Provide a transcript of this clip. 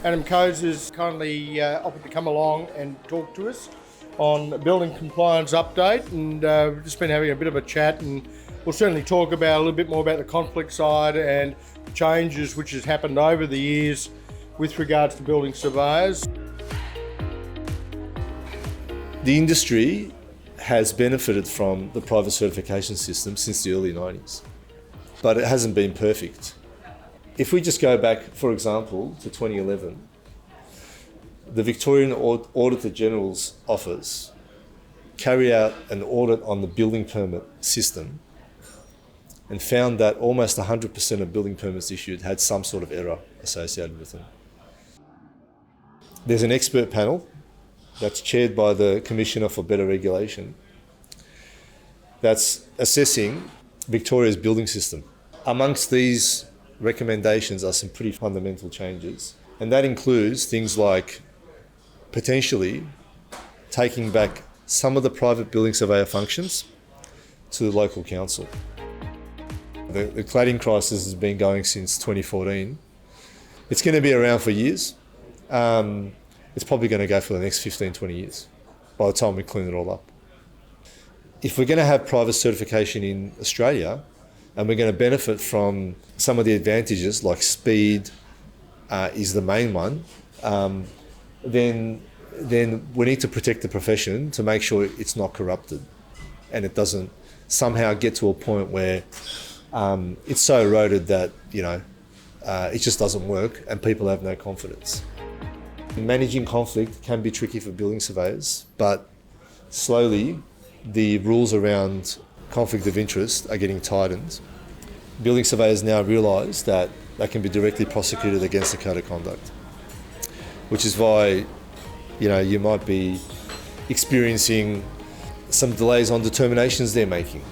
Adam Coase has kindly offered to come along and talk to us on a building compliance update, and we've just been having a bit of a chat, and we'll certainly talk about a little bit more about the conflict side and changes which has happened over the years with regards to building surveyors. The industry has benefited from the private certification system since the early 90s, but it hasn't been perfect. If we just go back, for example, to 2011, the Victorian Auditor General's Office carried out an audit on the building permit system and found that almost 100% of building permits issued had some sort of error associated with them. There's an expert panel that's chaired by the Commissioner for Better Regulation that's assessing Victoria's building system. Amongst these recommendations are some pretty fundamental changes, and that includes things like potentially taking back some of the private building surveyor functions to the local council. The cladding crisis has been going since 2014. It's going to be around for years. It's probably going to go for the next 15, 20 years by the time we clean it all up. If we're going to have private certification in Australia, and we're going to benefit from some of the advantages, like speed is the main one, then we need to protect the profession to make sure it's not corrupted and it doesn't somehow get to a point where it's so eroded that it just doesn't work and people have no confidence. Managing conflict can be tricky for building surveyors, but slowly the rules around conflict of interest are getting tightened. Building surveyors now realise that they can be directly prosecuted against the code of conduct, which is why you might be experiencing some delays on determinations they're making.